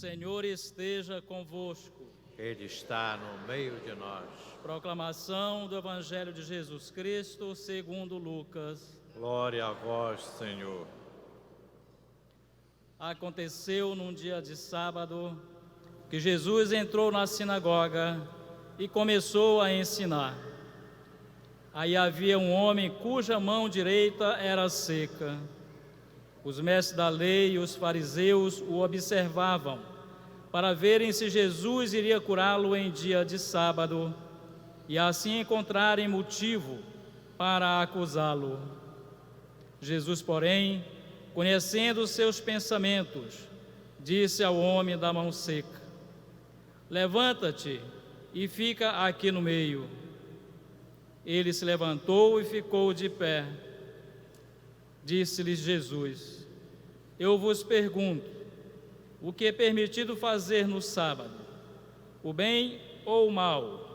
Senhor esteja convosco. Ele está no meio de nós. Proclamação do Evangelho de Jesus Cristo segundo Lucas. Glória a vós, Senhor. Aconteceu num dia de sábado que Jesus entrou na sinagoga e começou a ensinar. Aí havia um homem cuja mão direita era seca. Os mestres da lei e os fariseus o observavam para verem se Jesus iria curá-lo em dia de sábado e assim encontrarem motivo para acusá-lo. Jesus, porém, conhecendo os seus pensamentos, disse ao homem da mão seca: levanta-te e fica aqui no meio. Ele se levantou e ficou de pé. Disse-lhes Jesus: eu vos pergunto, o que é permitido fazer no sábado, o bem ou o mal?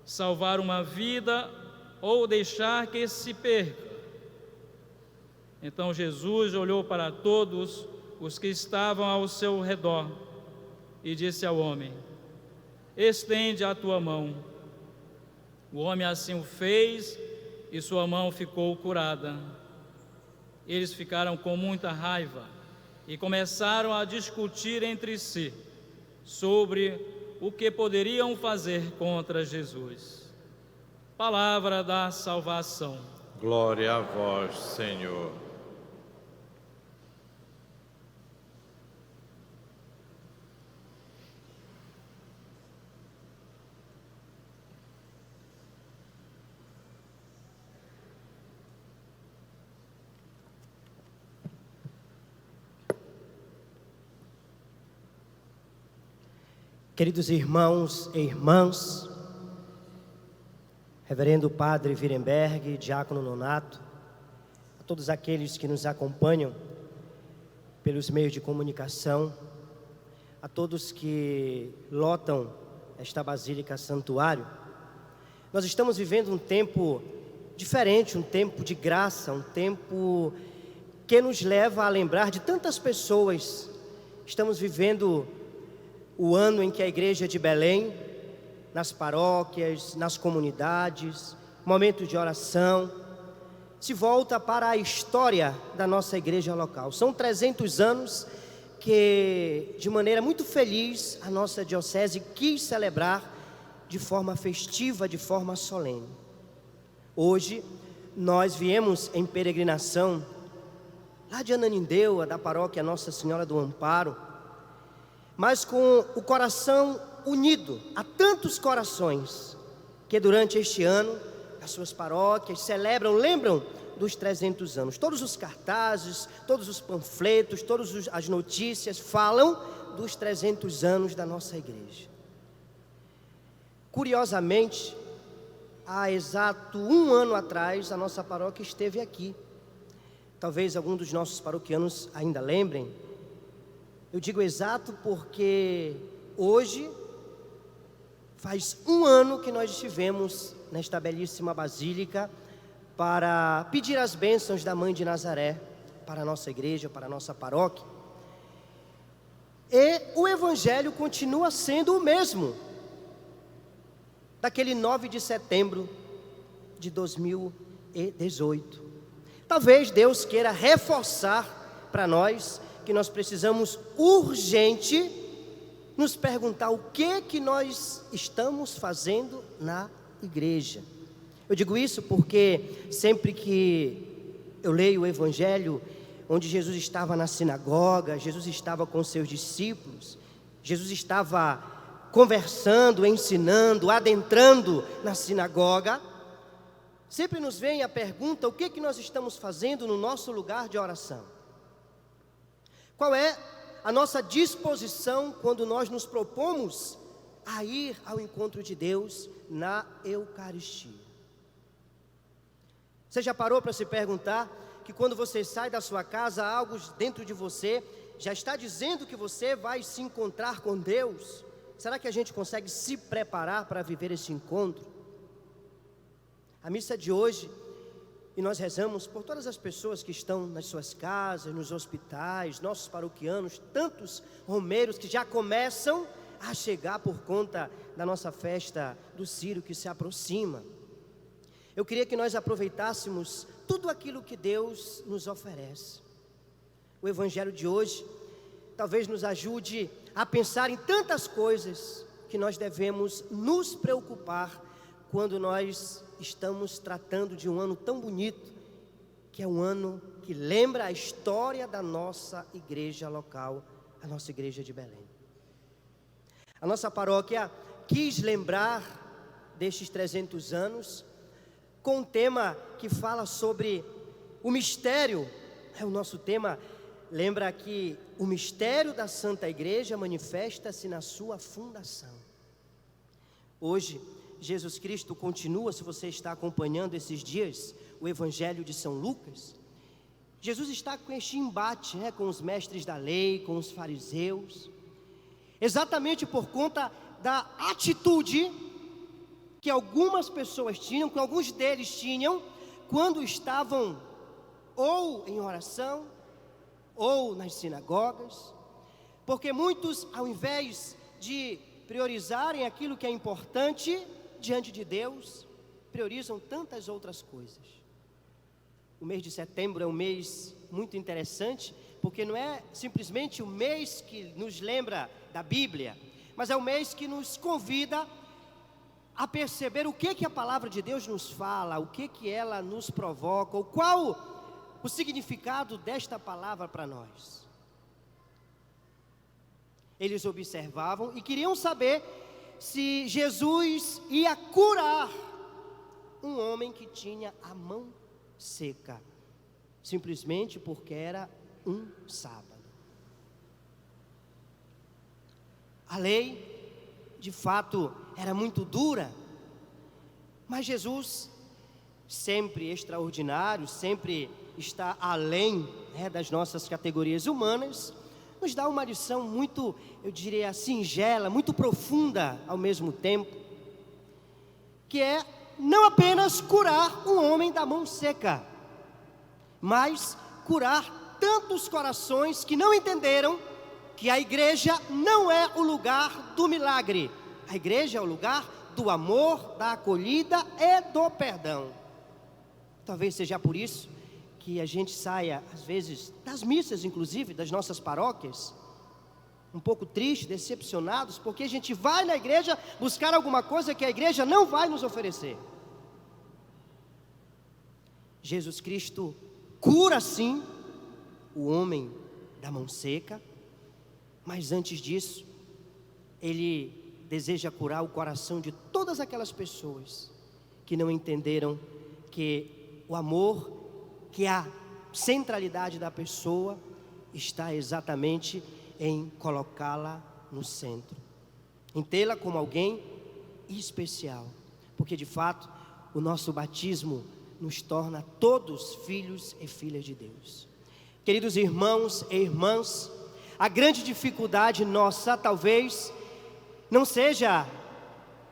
Salvar uma vida ou deixar que se perca? Então Jesus olhou para todos os que estavam ao seu redor e disse ao homem: estende a tua mão. O homem assim o fez e sua mão ficou curada. Eles ficaram com muita raiva e começaram a discutir entre si sobre o que poderiam fazer contra Jesus. Palavra da salvação. Glória a vós, Senhor. Queridos irmãos e irmãs, Reverendo Padre Virenberg, Diácono Nonato, a todos aqueles que nos acompanham pelos meios de comunicação, a todos que lotam esta Basílica Santuário, nós estamos vivendo um tempo diferente, um tempo de graça, um tempo que nos leva a lembrar de tantas pessoas. Estamos vivendo o ano em que a Igreja de Belém, nas paróquias, nas comunidades, momentos de oração, se volta para a história da nossa igreja local. São 300 anos que, de maneira muito feliz, a nossa diocese quis celebrar de forma festiva, de forma solene. Hoje, nós viemos em peregrinação, lá de Ananindeua, da paróquia Nossa Senhora do Amparo, mas com o coração unido a tantos corações que durante este ano as suas paróquias celebram, lembram dos 300 anos. Todos os cartazes, todos os panfletos, todas as notícias falam dos 300 anos da nossa igreja. Curiosamente, há exato um ano atrás, a nossa paróquia esteve aqui. Talvez algum dos nossos paroquianos ainda lembrem. Eu digo exato porque hoje faz um ano que nós estivemos nesta belíssima basílica para pedir as bênçãos da Mãe de Nazaré para a nossa igreja, para a nossa paróquia. E o Evangelho continua sendo o mesmo, daquele 9 de setembro de 2018. Talvez Deus queira reforçar para nós que nós precisamos urgente nos perguntar o que nós estamos fazendo na igreja. Eu digo isso porque sempre que eu leio o Evangelho, onde Jesus estava na sinagoga, Jesus estava com seus discípulos, Jesus estava conversando, ensinando, adentrando na sinagoga, sempre nos vem a pergunta: o que nós estamos fazendo no nosso lugar de oração? Qual é a nossa disposição quando nós nos propomos a ir ao encontro de Deus na Eucaristia? Você já parou para se perguntar que quando você sai da sua casa, algo dentro de você já está dizendo que você vai se encontrar com Deus? Será que a gente consegue se preparar para viver esse encontro? A missa de hoje E nós rezamos por todas as pessoas que estão nas suas casas, nos hospitais, nossos paroquianos, tantos romeiros que já começam a chegar por conta da nossa festa do Círio que se aproxima. Eu queria que nós aproveitássemos tudo aquilo que Deus nos oferece. O Evangelho de hoje talvez nos ajude a pensar em tantas coisas que nós devemos nos preocupar quando nós estamos tratando de um ano tão bonito, que é um ano que lembra a história da nossa igreja local, a nossa igreja de Belém. A nossa paróquia quis lembrar destes 300 anos com um tema que fala sobre o mistério. É o nosso tema. Lembra que o mistério da Santa Igreja manifesta-se na sua fundação. Hoje, Jesus Cristo continua, se você está acompanhando esses dias, o Evangelho de São Lucas. Jesus está com este embate, com os mestres da lei, com os fariseus, exatamente por conta da atitude que algumas pessoas tinham, que alguns deles tinham, quando estavam ou em oração, ou nas sinagogas, porque muitos, ao invés de priorizarem aquilo que é importante diante de Deus, priorizam tantas outras coisas. O mês de setembro é um mês muito interessante, porque não é simplesmente o mês que nos lembra da Bíblia, mas é o mês que nos convida a perceber o que a palavra de Deus nos fala, o que ela nos provoca, ou qual o significado desta palavra para nós. Eles observavam e queriam saber se Jesus ia curar um homem que tinha a mão seca, simplesmente porque era um sábado. A lei, de fato, era muito dura, mas Jesus, sempre extraordinário, sempre está além das nossas categorias humanas, nos dá uma lição muito, eu diria, singela, muito profunda ao mesmo tempo, que é não apenas curar um homem da mão seca, mas curar tantos corações que não entenderam que a igreja não é o lugar do milagre. A igreja é o lugar do amor, da acolhida e do perdão. Talvez seja por isso que a gente saia, às vezes, das missas, inclusive, das nossas paróquias, um pouco triste, decepcionados, porque a gente vai na igreja buscar alguma coisa que a igreja não vai nos oferecer. Jesus Cristo cura sim o homem da mão seca, mas antes disso, Ele deseja curar o coração de todas aquelas pessoas que não entenderam que o amor, que a centralidade da pessoa está exatamente em colocá-la no centro, em tê-la como alguém especial, porque de fato o nosso batismo nos torna todos filhos e filhas de Deus. Queridos irmãos e irmãs, a grande dificuldade nossa talvez não seja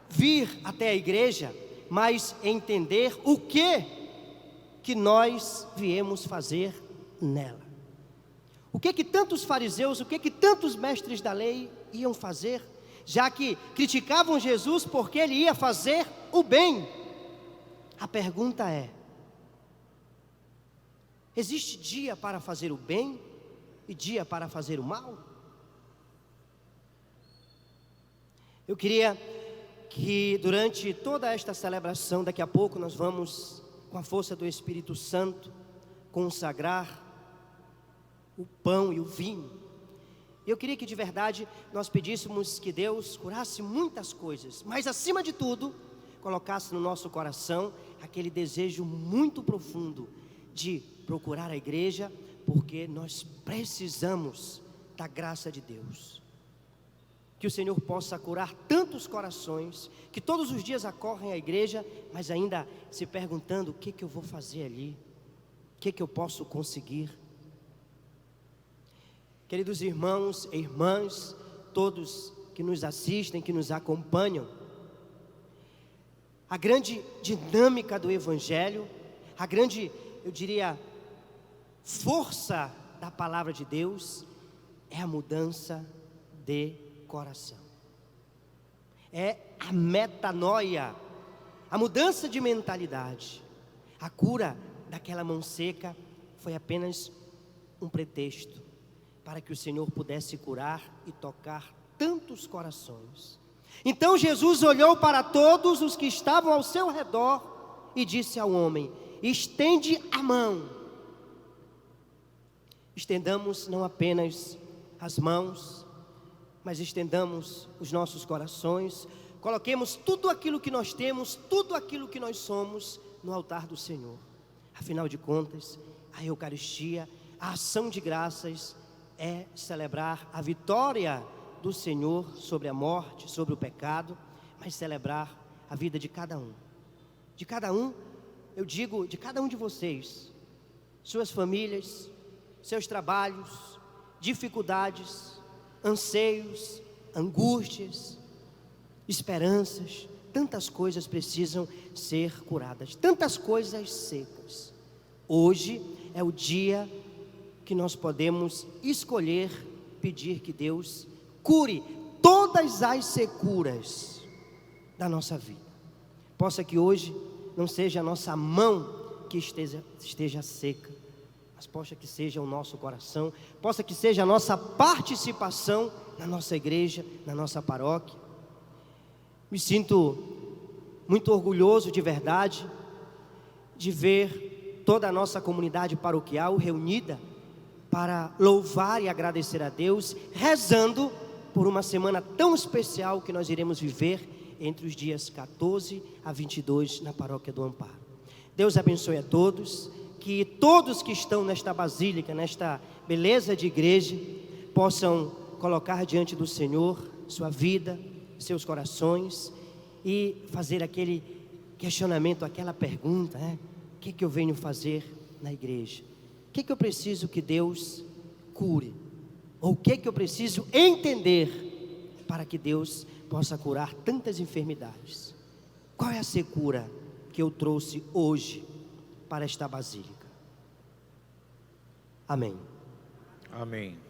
vir até a igreja, mas entender o que nós viemos fazer nela. O que tantos fariseus, o que tantos mestres da lei iam fazer, já que criticavam Jesus porque ele ia fazer o bem? A pergunta é: existe dia para fazer o bem e dia para fazer o mal? Eu queria que durante toda esta celebração, daqui a pouco nós vamos, com a força do Espírito Santo, consagrar o pão e o vinho. Eu queria que de verdade nós pedíssemos que Deus curasse muitas coisas, mas acima de tudo, colocasse no nosso coração aquele desejo muito profundo de procurar a igreja, porque nós precisamos da graça de Deus. Que o Senhor possa curar tantos corações que todos os dias acorrem à igreja, mas ainda se perguntando: o que eu vou fazer ali? O que eu posso conseguir? Queridos irmãos e irmãs, todos que nos assistem, que nos acompanham, a grande dinâmica do Evangelho, a grande, eu diria, força da palavra de Deus é a mudança de coração. É a metanoia, a mudança de mentalidade. A cura daquela mão seca foi apenas um pretexto para que o Senhor pudesse curar e tocar tantos corações. Então Jesus olhou para todos os que estavam ao seu redor e disse ao homem: estende a mão. Estendamos não apenas as mãos, mas estendamos os nossos corações. Coloquemos tudo aquilo que nós temos, tudo aquilo que nós somos no altar do Senhor. Afinal de contas, a Eucaristia, a ação de graças, é celebrar a vitória do Senhor sobre a morte, sobre o pecado, mas celebrar a vida de cada um. De cada um, eu digo, de cada um de vocês, suas famílias, seus trabalhos, dificuldades, anseios, angústias, esperanças, tantas coisas precisam ser curadas, tantas coisas secas. Hoje é o dia que nós podemos escolher pedir que Deus cure todas as securas da nossa vida. Possa que hoje não seja a nossa mão que esteja seca, mas possa que seja o nosso coração, possa que seja a nossa participação na nossa igreja, na nossa paróquia. Me sinto muito orgulhoso de verdade de ver toda a nossa comunidade paroquial reunida para louvar e agradecer a Deus, rezando por uma semana tão especial que nós iremos viver entre os dias 14 a 22 na Paróquia do Amparo. Deus abençoe a todos, que todos que estão nesta basílica, nesta beleza de igreja, possam colocar diante do Senhor sua vida, seus corações e fazer aquele questionamento, aquela pergunta, o que eu venho fazer na igreja? O que eu preciso que Deus cure? Ou o que eu preciso entender para que Deus possa curar tantas enfermidades? Qual é a secura que eu trouxe hoje para esta basílica? Amém. Amém.